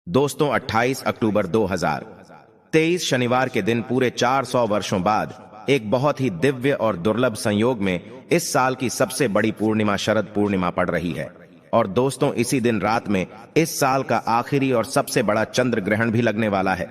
दोस्तों 28 अक्टूबर 2023 शनिवार के दिन पूरे 400 वर्षों बाद एक बहुत ही दिव्य और दुर्लभ संयोग में इस साल की सबसे बड़ी पूर्णिमा शरद पूर्णिमा पड़ रही है। और दोस्तों इसी दिन रात में इस साल का आखिरी और सबसे बड़ा चंद्र ग्रहण भी लगने वाला है।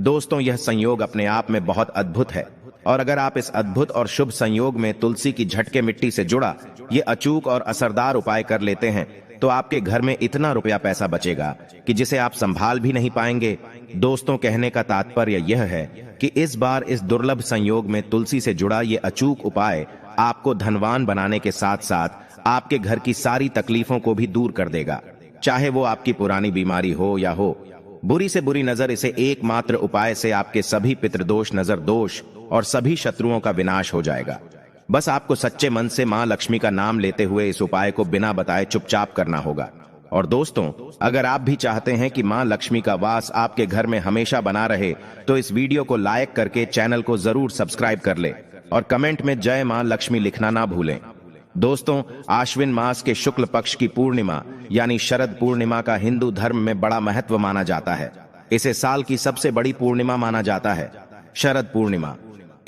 दोस्तों यह संयोग अपने आप में बहुत अद्भुत है और अगर आप इस अद्भुत और शुभ संयोग में तुलसी की झटके मिट्टी से जुड़ा ये अचूक और असरदार उपाय कर लेते हैं तो आपके घर में इतना रुपया पैसा बचेगा कि जिसे आप संभाल भी नहीं पाएंगे। दोस्तों कहने का तात्पर्य यह है कि इस बार इस दुर्लभ संयोग में तुलसी से जुड़ा ये अचूक उपाय आपको धनवान बनाने के साथ साथ आपके घर की सारी तकलीफों को भी दूर कर देगा, चाहे वो आपकी पुरानी बीमारी हो या हो बुरी से बुरी नजर। इसे एकमात्र उपाय से आपके सभी पितृदोष, नजर दोष और सभी शत्रुओं का विनाश हो जाएगा। बस आपको सच्चे मन से मां लक्ष्मी का नाम लेते हुए इस उपाय को बिना बताए चुपचाप करना होगा। और दोस्तों अगर आप भी चाहते हैं कि मां लक्ष्मी का वास आपके घर में हमेशा बना रहे तो इस वीडियो को लाइक करके चैनल को जरूर सब्सक्राइब कर ले और कमेंट में जय मां लक्ष्मी लिखना ना भूलें। दोस्तों आश्विन मास के शुक्ल पक्ष की पूर्णिमा यानी शरद पूर्णिमा का हिंदू धर्म में बड़ा महत्व माना जाता है। इसे साल की सबसे बड़ी पूर्णिमा माना जाता है। शरद पूर्णिमा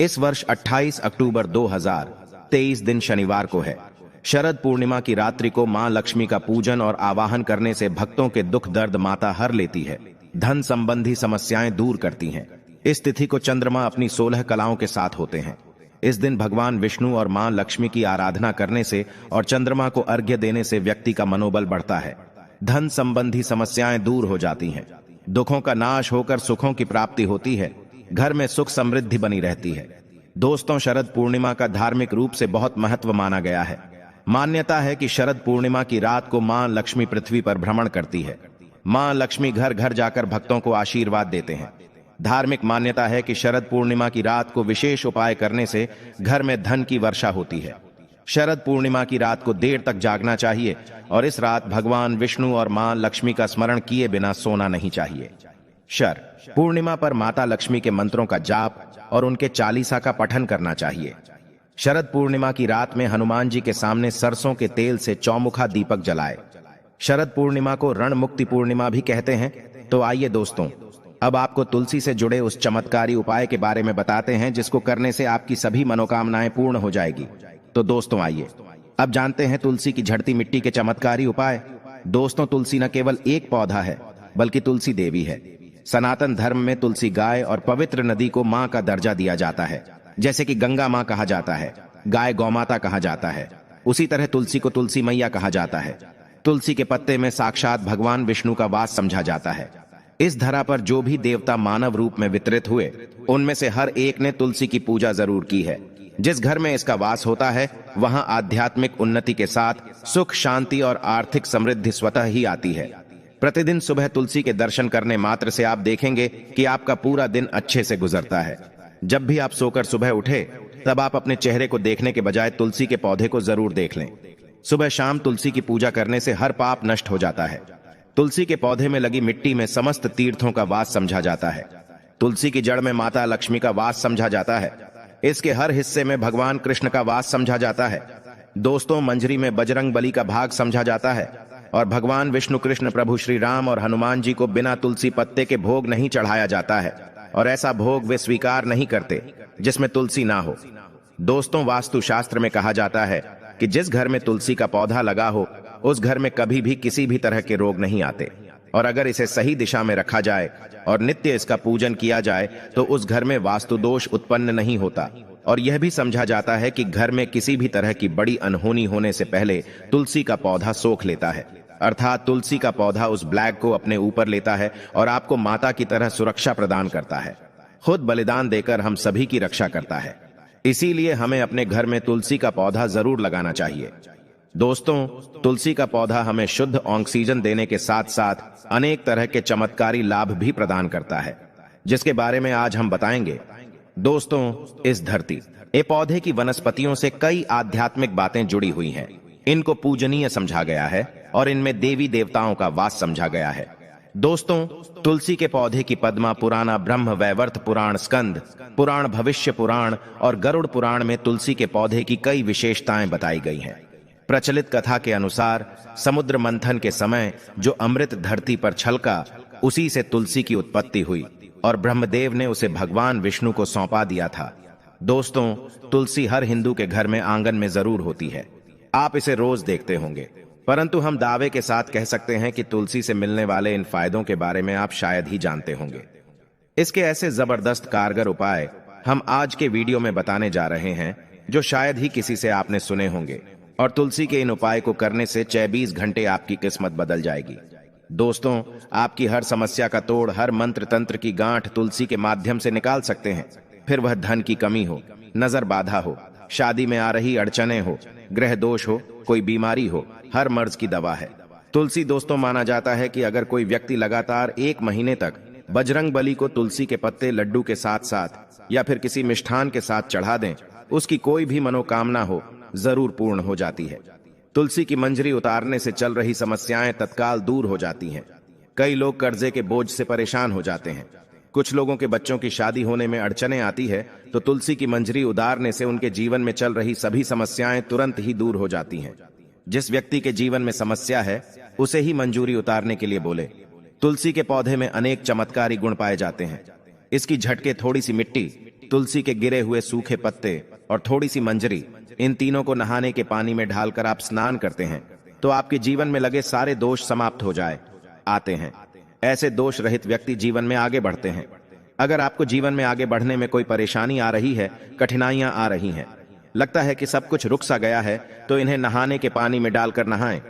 इस वर्ष 28 अक्टूबर 2023 दिन शनिवार को है। शरद पूर्णिमा की रात्रि को मां लक्ष्मी का पूजन और आवाहन करने से भक्तों के दुख दर्द माता हर लेती है, धन संबंधी समस्याएं दूर करती हैं। इस तिथि को चंद्रमा अपनी 16 कलाओं के साथ होते हैं। इस दिन भगवान विष्णु और मां लक्ष्मी की आराधना करने से और चंद्रमा को अर्घ्य देने से व्यक्ति का मनोबल बढ़ता है, धन संबंधी समस्याएं दूर हो जाती हैं, दुखों का नाश होकर सुखों की प्राप्ति होती है, घर में सुख समृद्धि बनी रहती है। दोस्तों शरद पूर्णिमा का धार्मिक रूप से बहुत महत्व माना गया है। मान्यता है कि शरद पूर्णिमा की रात को मां लक्ष्मी पृथ्वी पर भ्रमण करती है। मां लक्ष्मी घर घर जाकर भक्तों को आशीर्वाद देते हैं। धार्मिक मान्यता है कि शरद पूर्णिमा की रात को विशेष उपाय करने से घर में धन की वर्षा होती है। शरद पूर्णिमा की रात को देर तक जागना चाहिए और इस रात भगवान विष्णु और मां लक्ष्मी का स्मरण किए बिना सोना नहीं चाहिए। शर पूर्णिमा पर माता लक्ष्मी के मंत्रों का जाप और उनके चालीसा का पठन करना चाहिए। शरद पूर्णिमा की रात में हनुमान जी के सामने सरसों के तेल से चौमुखा दीपक जलाए। शरद पूर्णिमा को रण मुक्ति पूर्णिमा भी कहते हैं। तो आइए दोस्तों अब आपको तुलसी से जुड़े उस चमत्कारी उपाय के बारे में बताते हैं जिसको करने से आपकी सभी मनोकामनाएं पूर्ण हो जाएगी। तो दोस्तों आइए अब जानते हैं तुलसी की झड़ती मिट्टी के चमत्कारी उपाय। दोस्तों तुलसी न केवल एक पौधा है बल्कि तुलसी देवी है। सनातन धर्म में तुलसी गाय और पवित्र नदी को मां का दर्जा दिया जाता है। जैसे कि गंगा मां कहा जाता है, गाय गौमाता कहा जाता है, उसी तरह तुलसी को तुलसी मैया कहा जाता है। तुलसी के पत्ते में साक्षात भगवान विष्णु का वास समझा जाता है। इस धरा पर जो भी देवता मानव रूप में वितरित हुए उनमें से हर एक ने तुलसी की पूजा जरूर की है। जिस घर में इसका वास होता है वहां आध्यात्मिक उन्नति के साथ सुख, शांति और आर्थिक समृद्धि स्वतः ही आती है। प्रतिदिन सुबह तुलसी के दर्शन करने मात्र से आप देखेंगे कि आपका पूरा दिन अच्छे से गुजरता है। जब भी आप सोकर सुबह उठे तब आप अपने चेहरे को देखने के बजाय तुलसी के पौधे को जरूर देख लें। सुबह शाम तुलसी की पूजा करने से हर पाप नष्ट हो जाता है। तुलसी के पौधे में लगी मिट्टी में समस्त तीर्थों का वास समझा जाता है। तुलसी की जड़ में माता लक्ष्मी का वास समझा जाता है। इसके हर हिस्से में भगवान कृष्ण का वास समझा जाता है। दोस्तों मंजरी में बजरंग बली का भाग समझा जाता है और भगवान विष्णु, कृष्ण, प्रभु श्री राम और हनुमान जी को बिना तुलसी पत्ते के भोग नहीं चढ़ाया जाता है और ऐसा भोग वे स्वीकार नहीं करते जिसमें तुलसी ना हो। दोस्तों वास्तु शास्त्र में कहा जाता है कि जिस घर में तुलसी का पौधा लगा हो उस घर में कभी भी किसी भी तरह के रोग नहीं आते और अगर इसे सही दिशा में रखा जाए और नित्य इसका पूजन किया जाए तो उस घर में वास्तु दोष उत्पन्न नहीं होता। और यह भी समझा जाता है कि घर में किसी भी तरह की बड़ी अनहोनी होने से पहले तुलसी का पौधा सोख लेता है, अर्थात तुलसी का पौधा उस ब्लैक को अपने ऊपर लेता है और आपको माता की तरह सुरक्षा प्रदान करता है, खुद बलिदान देकर हम सभी की रक्षा करता है। इसीलिए हमें अपने घर में तुलसी का पौधा जरूर लगाना चाहिए। दोस्तों तुलसी का पौधा हमें शुद्ध ऑक्सीजन देने के साथ साथ अनेक तरह के चमत्कारी लाभ भी प्रदान करता है जिसके बारे में आज हम बताएंगे। दोस्तों इस धरती ए पौधे की वनस्पतियों से कई आध्यात्मिक बातें जुड़ी हुई हैं। इनको पूजनीय समझा गया है और इनमें देवी देवताओं का वास समझा गया है। दोस्तों तुलसी के पौधे की पद्मा पुराना, ब्रह्म वैवर्त पुराण, स्कंद पुराण, भविष्य पुराण और गरुड़ पुराण में तुलसी के पौधे की कई विशेषताएं बताई गई हैं। प्रचलित कथा के अनुसार समुद्र मंथन के समय जो अमृत धरती पर छलका उसी से तुलसी की उत्पत्ति हुई और ब्रह्मदेव ने उसे भगवान विष्णु को सौंपा दिया था। दोस्तों, तुलसी हर हिंदू के घर में आंगन में जरूर होती है। आप इसे रोज देखते होंगे, परंतु हम दावे के साथ कह सकते हैं कि तुलसी से मिलने वाले इन फायदों के बारे में आप शायद ही जानते होंगे। इसके ऐसे जबरदस्त कारगर उपाय हम आज के वीडियो में बताने जा रहे हैं जो शायद ही किसी से आपने सुने होंगे, और तुलसी के इन उपाय को करने से 24 घंटे आपकी किस्मत बदल जाएगी। दोस्तों, आपकी हर समस्या का तोड़, हर मंत्र तंत्र की गांठ तुलसी के माध्यम से निकाल सकते हैं। फिर वह धन की कमी हो, नजर बाधा हो, शादी में आ रही अड़चने हो, ग्रह दोष हो, कोई बीमारी हो, हर मर्ज की दवा है। तुलसी दोस्तों, माना जाता है कि अगर कोई व्यक्ति लगातार 1 महीने तक बजरंग बली को तुलसी के पत्ते लड्डू के साथ साथ या फिर किसी मिष्ठान के साथ चढ़ा दें, उसकी कोई भी मनोकामना हो जरूर पूर्ण हो जाती है। तुलसी की मंजरी उतारने से चल रही समस्याएं तत्काल दूर हो जाती हैं। कई लोग कर्जे के बोझ से परेशान हो जाते हैं। कुछ लोगों के बच्चों की शादी होने में अड़चने आती है, तो तुलसी की मंजरी उतारने से उनके जीवन में चल रही सभी समस्याएं तुरंत ही दूर हो जाती हैं। जिस व्यक्ति के जीवन में समस्या है, उसे ही मंजूरी उतारने के लिए बोले। तुलसी के पौधे में अनेक चमत्कारी गुण पाए जाते हैं। इसकी झटके, थोड़ी सी मिट्टी, तुलसी के गिरे हुए सूखे पत्ते और थोड़ी सी मंजरी, इन तीनों को नहाने के पानी में डालकर आप स्नान करते हैं तो आपके जीवन में लगे सारे दोष समाप्त हो आते हैं। ऐसे दोष रहित व्यक्ति जीवन में आगे बढ़ते हैं। अगर आपको जीवन में आगे बढ़ने में कोई परेशानी आ रही है, कठिनाइयां आ रही हैं, लगता है कि सब कुछ रुक सा गया है, तो इन्हें नहाने के पानी में डालकर नहाएं।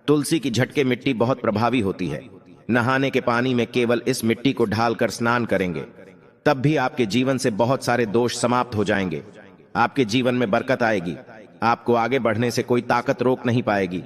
तुलसी की झटके मिट्टी बहुत प्रभावी होती है। नहाने के पानी में केवल इस मिट्टी को ढालकर स्नान करेंगे, तब भी आपके जीवन से बहुत सारे दोष समाप्त हो जाएंगे। आपके जीवन में बरकत आएगी। आपको आगे बढ़ने से कोई ताकत रोक नहीं पाएगी।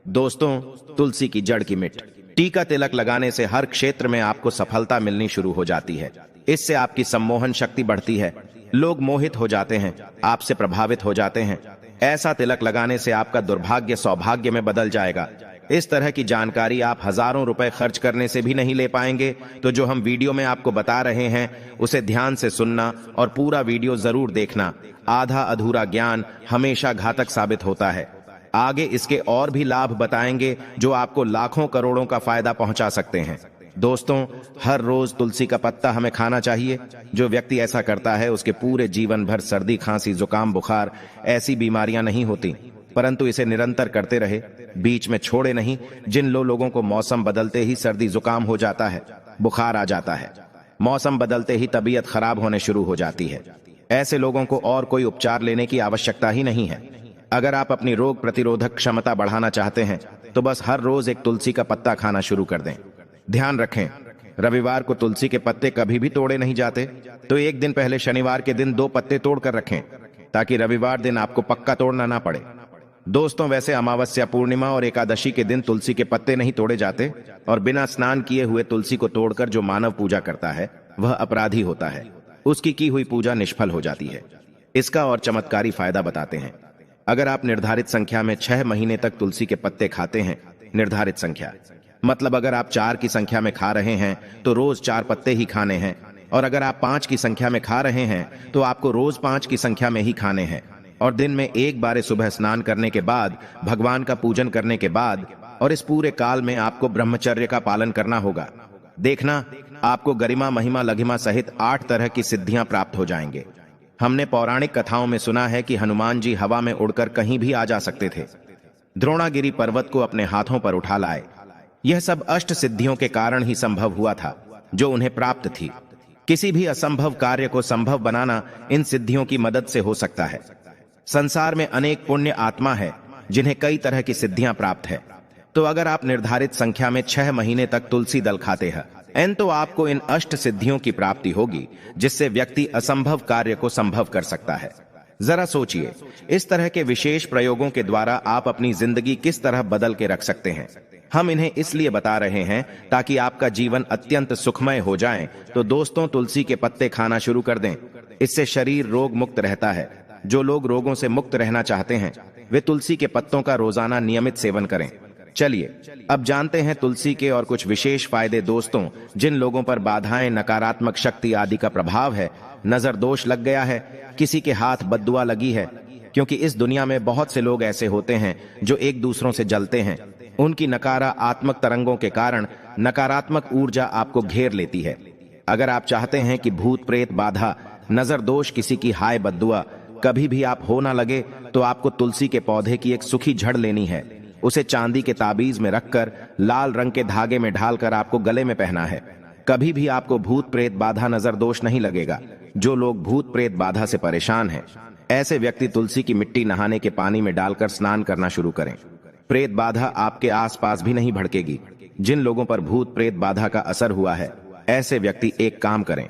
दोस्तों, तुलसी की जड़ की मिट्टी टीका तिलक लगाने से हर क्षेत्र में आपको सफलता मिलनी शुरू हो जाती है। इससे आपकी सम्मोहन शक्ति बढ़ती है। लोग मोहित हो जाते हैं, आपसे प्रभावित हो जाते हैं। ऐसा तिलक लगाने से आपका दुर्भाग्य सौभाग्य में बदल जाएगा। इस तरह की जानकारी आप हजारों रुपए खर्च करने से भी नहीं ले पाएंगे। तो जो हम वीडियो में आपको बता रहे हैं, उसे ध्यान से सुनना और पूरा वीडियो जरूर देखना। आधा अधूरा ज्ञान हमेशा घातक साबित होता है। आगे इसके और भी लाभ बताएंगे जो आपको लाखों करोड़ों का फायदा पहुंचा सकते हैं। दोस्तों, हर रोज तुलसी का पत्ता हमें खाना चाहिए। जो व्यक्ति ऐसा करता है, उसके पूरे जीवन भर सर्दी, खांसी, जुकाम, बुखार ऐसी बीमारियां नहीं होती, परंतु इसे निरंतर करते रहे, बीच में छोड़े नहीं। जिन लोगों को मौसम बदलते ही सर्दी जुकाम हो जाता है, बुखार आ जाता है, मौसम बदलते ही तबीयत खराब होने शुरू हो जाती है, ऐसे लोगों को और कोई उपचार लेने की आवश्यकता ही नहीं है। अगर आप अपनी रोग प्रतिरोधक क्षमता बढ़ाना चाहते हैं, तो बस हर रोज एक तुलसी का पत्ता खाना शुरू कर दें। ध्यान रखें, रविवार को तुलसी के पत्ते कभी भी तोड़े नहीं जाते, तो एक दिन पहले शनिवार के दिन 2 पत्ते तोड़कर रखें, ताकि रविवार दिन आपको पक्का तोड़ना ना पड़े। दोस्तों, वैसे अमावस्या, पूर्णिमा और एकादशी के दिन तुलसी के पत्ते नहीं तोड़े जाते, और बिना स्नान किए हुए तुलसी को तोड़कर जो मानव पूजा करता है, वह अपराधी होता है। उसकी की हुई पूजा निष्फल हो जाती है। इसका और चमत्कारी फायदा बताते हैं। अगर आप निर्धारित संख्या में 6 महीने तक तुलसी के पत्ते खाते हैं, निर्धारित संख्या मतलब अगर आप 4 की संख्या में खा रहे हैं तो रोज 4 पत्ते ही खाने हैं, और अगर आप 5 की संख्या में खा रहे हैं तो आपको रोज 5 की संख्या में ही खाने हैं, और दिन में एक बार सुबह स्नान करने के बाद, भगवान का पूजन करने के बाद, और इस पूरे काल में आपको ब्रह्मचर्य का पालन करना होगा। देखना, आपको गरिमा, महिमा, लघिमा सहित 8 तरह की सिद्धियां प्राप्त हो जाएंगे। हमने पौराणिक कथाओं में सुना है कि हनुमान जी हवा में उड़कर कहीं भी आ जा सकते थे। द्रोणागिरी पर्वत को अपने हाथों पर उठा लाए। यह सब अष्ट सिद्धियों के कारण ही संभव हुआ था, जो उन्हें प्राप्त थी। किसी भी असंभव कार्य को संभव बनाना इन सिद्धियों की मदद से हो सकता है। संसार में अनेक पुण्य आत्मा है जिन्हें कई तरह की सिद्धियां प्राप्त है। तो अगर आप निर्धारित संख्या में 6 महीने तक तुलसी दल खाते हैं, तो आपको इन अष्ट सिद्धियों की प्राप्ति होगी, जिससे व्यक्ति असंभव कार्य को संभव कर सकता है। जरा सोचिए, इस तरह के विशेष प्रयोगों के द्वारा आप अपनी जिंदगी किस तरह बदल के रख सकते हैं। हम इन्हें इसलिए बता रहे हैं ताकि आपका जीवन अत्यंत सुखमय हो जाए। तो दोस्तों, तुलसी के पत्ते खाना शुरू कर दें। इससे शरीर रोग मुक्त रहता है। जो लोग रोगों से मुक्त रहना चाहते हैं, वे तुलसी के पत्तों का रोजाना नियमित सेवन करें। चलिए अब जानते हैं तुलसी के और कुछ विशेष फायदे। दोस्तों, जिन लोगों पर बाधाएं, नकारात्मक शक्ति आदि का प्रभाव है, नजर दोष लग गया है, किसी के हाथ बद्दुआ लगी है, क्योंकि इस दुनिया में बहुत से लोग ऐसे होते हैं जो एक दूसरों से जलते हैं। उनकी नकारात्मक तरंगों के कारण नकारात्मक ऊर्जा आपको घेर लेती है। अगर आप चाहते हैं कि भूत प्रेत बाधा, नजर दोष, किसी की हाय बद्दुआ कभी भी आप हो ना लगे, तो आपको तुलसी के पौधे की एक सूखी झड़ लेनी है। उसे चांदी के ताबीज में रखकर लाल रंग के धागे में ढालकर आपको गले में पहना है। कभी भी आपको भूत प्रेत बाधा, नजर दोष नहीं लगेगा। जो लोग भूत प्रेत बाधा से परेशान हैं, ऐसे व्यक्ति तुलसी की मिट्टी नहाने के पानी में डालकर स्नान करना शुरू करें। प्रेत बाधा आपके आसपास भी नहीं भड़केगी। जिन लोगों पर भूत प्रेत बाधा का असर हुआ है, ऐसे व्यक्ति एक काम करें,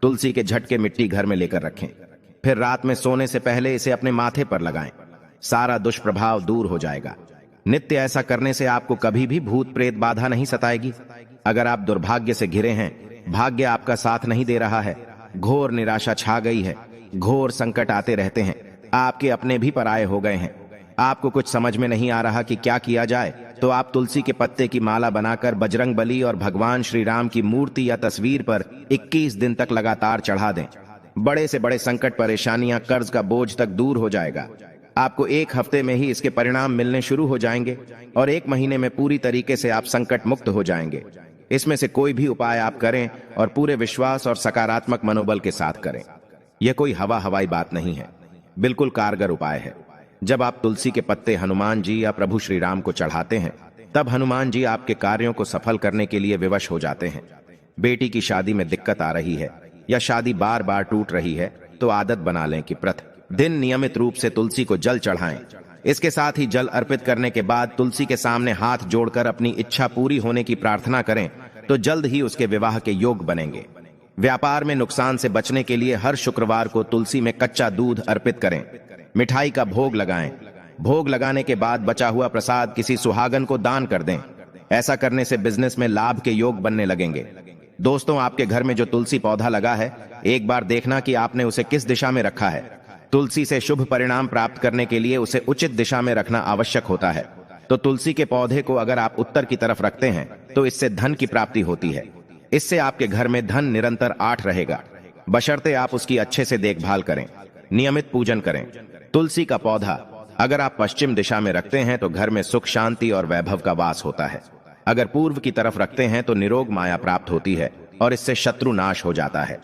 तुलसी के झटके मिट्टी घर में लेकर रखें। फिर रात में सोने से पहले इसे अपने माथे पर लगाएं। सारा दुष्प्रभाव दूर हो जाएगा। नित्य ऐसा करने से आपको कभी भी भूत प्रेत बाधा नहीं सताएगी। अगर आप दुर्भाग्य से घिरे हैं, भाग्य आपका साथ नहीं दे रहा है, घोर निराशा छा गई है, घोर संकट आते रहते हैं, आपके अपने भी पराये हो गए हैं, आपको कुछ समझ में नहीं आ रहा कि क्या किया जाए, तो आप तुलसी के पत्ते की माला बनाकर बजरंग बली और भगवान श्री राम की मूर्ति या तस्वीर पर 21 दिन तक लगातार चढ़ा दें। बड़े से बड़े संकट, परेशानियां, कर्ज का बोझ तक दूर हो जाएगा। आपको 1 हफ्ते में ही इसके परिणाम मिलने शुरू हो जाएंगे और 1 महीने में पूरी तरीके से आप संकट मुक्त हो जाएंगे। इसमें से कोई भी उपाय आप करें और पूरे विश्वास और सकारात्मक मनोबल के साथ करें। यह कोई हवाई बात नहीं है, बिल्कुल कारगर उपाय है। जब आप तुलसी के पत्ते हनुमान जी या प्रभु श्री राम को चढ़ाते हैं, तब हनुमान जी आपके कार्यों को सफल करने के लिए विवश हो जाते हैं। बेटी की शादी में दिक्कत आ रही है या शादी बार बार टूट रही है, तो आदत बना लें कि प्रति दिन नियमित रूप से तुलसी को जल चढ़ाएं। इसके साथ ही जल अर्पित करने के बाद तुलसी के सामने हाथ जोड़कर अपनी इच्छा पूरी होने की प्रार्थना करें, तो जल्द ही उसके विवाह के योग बनेंगे। व्यापार में नुकसान से बचने के लिए हर शुक्रवार को तुलसी में कच्चा दूध अर्पित करें। मिठाई का भोग लगाएं। भोग लगाने के बाद बचा हुआ प्रसाद किसी सुहागन को दान कर दें। ऐसा करने से बिजनेस में लाभ के योग बनने लगेंगे। दोस्तों, आपके घर में जो तुलसी पौधा लगा है, एक बार देखना कि आपने उसे किस दिशा में रखा है। तुलसी से शुभ परिणाम प्राप्त करने के लिए उसे उचित दिशा में रखना आवश्यक होता है। तो तुलसी के पौधे को अगर आप उत्तर की तरफ रखते हैं, तो इससे धन की प्राप्ति होती है। इससे आपके घर में धन निरंतर 8 रहेगा, बशर्ते आप उसकी अच्छे से देखभाल करें, नियमित पूजन करें। तुलसी का पौधा अगर आप पश्चिम दिशा में रखते हैं, तो घर में सुख, शांति और वैभव का वास होता है। अगर पूर्व की तरफ रखते हैं, तो निरोग माया प्राप्त होती है और इससे शत्रु नाश हो जाता है।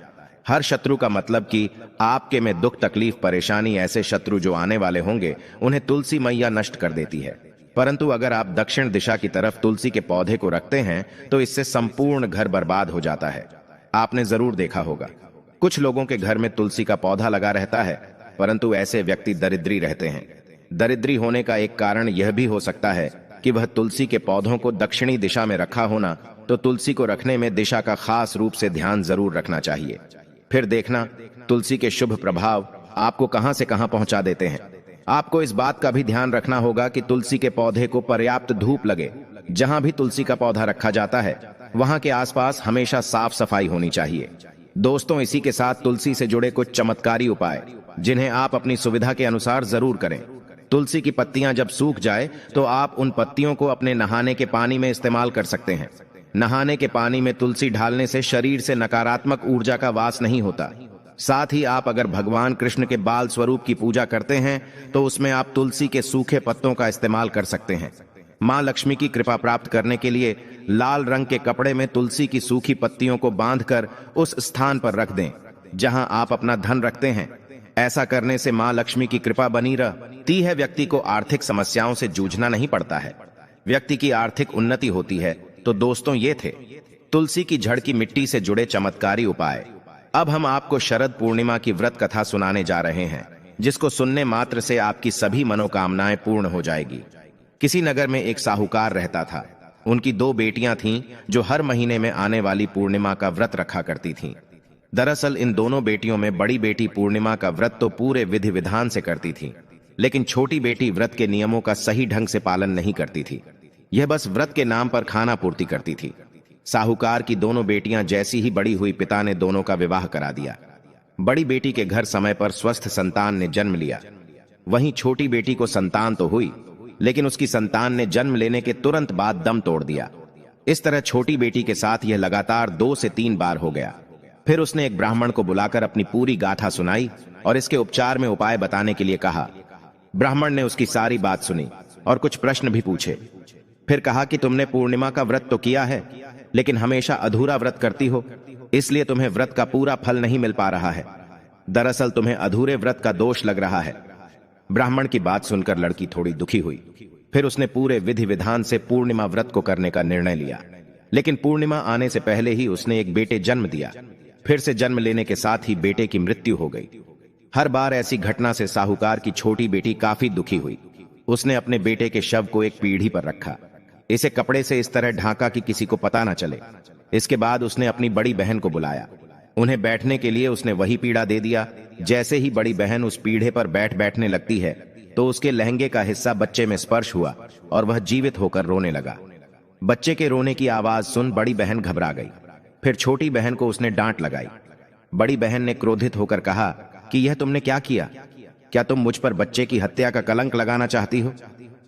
हर शत्रु का मतलब कि आपके में दुख, तकलीफ, परेशानी, ऐसे शत्रु जो आने वाले होंगे, उन्हें तुलसी मैया नष्ट कर देती है। परंतु अगर आप दक्षिण दिशा की तरफ तुलसी के पौधे को रखते हैं, तो इससे संपूर्ण घर बर्बाद हो जाता है। आपने जरूर देखा होगा, कुछ लोगों के घर में तुलसी का पौधा लगा रहता है, परंतु ऐसे व्यक्ति दरिद्री रहते हैं। दरिद्री होने का एक कारण यह भी हो सकता है कि वह तुलसी के पौधों को दक्षिणी दिशा में रखा होना। तो तुलसी को रखने में दिशा का खास रूप से ध्यान जरूर रखना चाहिए। फिर देखना तुलसी के शुभ प्रभाव आपको कहां से कहां पहुंचा देते हैं। आपको इस बात का भी ध्यान रखना होगा कि तुलसी के पौधे को पर्याप्त धूप लगे। जहां भी तुलसी का पौधा रखा जाता है, वहां के आसपास हमेशा साफ सफाई होनी चाहिए। दोस्तों, इसी के साथ तुलसी से जुड़े कुछ चमत्कारी उपाय, जिन्हें आप अपनी सुविधा के अनुसार जरूर करें। तुलसी की पत्तियां जब सूख जाए, तो आप उन पत्तियों को अपने नहाने के पानी में इस्तेमाल कर सकते हैं। नहाने के पानी में तुलसी डालने से शरीर से नकारात्मक ऊर्जा का वास नहीं होता। साथ ही आप अगर भगवान कृष्ण के बाल स्वरूप की पूजा करते हैं, तो उसमें आप तुलसी के सूखे पत्तों का इस्तेमाल कर सकते हैं। मां लक्ष्मी की कृपा प्राप्त करने के लिए लाल रंग के कपड़े में तुलसी की सूखी पत्तियों को बांधकर उस स्थान पर रख दें जहां आप अपना धन रखते हैं। ऐसा करने से मां लक्ष्मी की कृपा बनी रहती है। व्यक्ति को आर्थिक समस्याओं से जूझना नहीं पड़ता है, व्यक्ति की आर्थिक उन्नति होती है। तो दोस्तों, ये थे तुलसी की जड़ की मिट्टी से जुड़े चमत्कारी उपाय। अब हम आपको शरद पूर्णिमा की व्रत कथा सुनाने जा रहे हैं, जिसको सुनने मात्र से आपकी सभी मनोकामनाएं पूर्ण हो जाएगी। किसी नगर में एक साहूकार रहता था। उनकी 2 बेटियां थीं, जो हर महीने में आने वाली पूर्णिमा का व्रत रखा करती थीं। दरअसल इन दोनों बेटियों में बड़ी बेटी पूर्णिमा का व्रत तो पूरे विधि विधान से करती थी, लेकिन छोटी बेटी व्रत के नियमों का सही ढंग से पालन नहीं करती थी। यह बस व्रत के नाम पर खाना पूर्ति करती थी। साहूकार की दोनों बेटियां जैसी ही बड़ी हुई, पिता ने दोनों का विवाह करा दिया। बड़ी बेटी के घर समय पर स्वस्थ संतान ने जन्म लिया। वहीं छोटी बेटी को संतान तो हुई, लेकिन उसकी संतान ने जन्म लेने के तुरंत बाद दम तोड़ दिया। इस तरह छोटी बेटी के साथ यह लगातार 2 से 3 बार हो गया। फिर उसने एक ब्राह्मण को बुलाकर अपनी पूरी गाथा सुनाई और इसके उपचार में उपाय बताने के लिए कहा। ब्राह्मण ने उसकी सारी बात सुनी और कुछ प्रश्न भी पूछे। फिर कहा कि तुमने पूर्णिमा का व्रत तो किया है, लेकिन हमेशा अधूरा व्रत करती हो, इसलिए तुम्हें व्रत का पूरा फल नहीं मिल पा रहा है। दरअसल तुम्हें अधूरे व्रत का दोष लग रहा है। ब्राह्मण की बात सुनकर लड़की थोड़ी दुखी हुई। फिर उसने पूरे विधि विधान से पूर्णिमा व्रत को करने का निर्णय लिया। लेकिन पूर्णिमा आने से पहले ही उसने एक बेटे जन्म दिया। फिर से जन्म लेने के साथ ही बेटे की मृत्यु हो गई। हर बार ऐसी घटना से साहूकार की छोटी बेटी काफी दुखी हुई। उसने अपने बेटे के शव को एक पीढ़ी पर रखा। इसे कपड़े से इस तरह ढांका कि किसी को पता न चले। इसके बाद उसने अपनी बड़ी बहन को बुलाया। उन्हें बैठने के लिए उसने वही पीढ़ा दे दिया। जैसे ही बड़ी बहन उस पीढ़े पर बैठने लगती है तो उसके लहंगे का हिस्सा बच्चे में स्पर्श हुआ और वह जीवित होकर रोने लगा। बच्चे के रोने की आवाज सुन बड़ी बहन घबरा गई। फिर छोटी बहन को उसने डांट लगाई। बड़ी बहन ने क्रोधित होकर कहा कि यह तुमने क्या किया? क्या तुम मुझ पर बच्चे की हत्या का कलंक लगाना चाहती हो?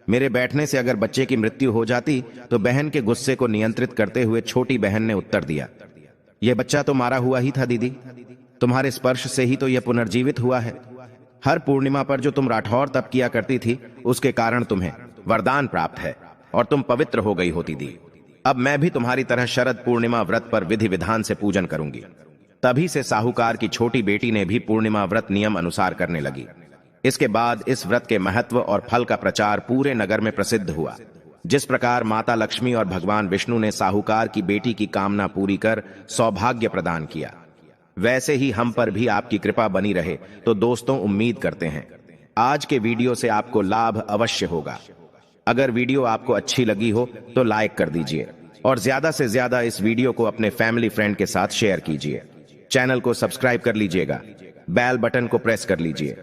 मेरे बैठने से अगर बच्चे की मृत्यु हो जाती तो बहन के गुस्से को नियंत्रित करते हुए छोटी बहन ने उत्तर दिया, यह बच्चा तो मारा हुआ ही था दीदी। तुम्हारे स्पर्श से ही तो यह पुनर्जीवित हुआ है। हर पूर्णिमा पर जो तुम राठौर तप किया करती थी उसके कारण तुम्हें वरदान प्राप्त है और तुम पवित्र हो गई होती दी। अब मैं भी तुम्हारी तरह शरद पूर्णिमा व्रत पर विधि विधान से पूजन करूंगी। तभी से साहूकार की छोटी बेटी ने भी पूर्णिमा व्रत नियम अनुसार करने लगी। इसके बाद इस व्रत के महत्व और फल का प्रचार पूरे नगर में प्रसिद्ध हुआ। जिस प्रकार माता लक्ष्मी और भगवान विष्णु ने साहूकार की बेटी की कामना पूरी कर सौभाग्य प्रदान किया, वैसे ही हम पर भी आपकी कृपा बनी रहे। तो दोस्तों, उम्मीद करते हैं आज के वीडियो से आपको लाभ अवश्य होगा। अगर वीडियो आपको अच्छी लगी हो तो लाइक कर दीजिए और ज्यादा से ज्यादा इस वीडियो को अपने फैमिली फ्रेंड के साथ शेयर कीजिए। चैनल को सब्सक्राइब कर लीजिएगा, बेल बटन को प्रेस कर लीजिए।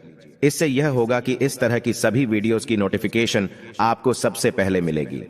इससे यह होगा कि इस तरह की सभी वीडियोस की नोटिफिकेशन आपको सबसे पहले मिलेगी।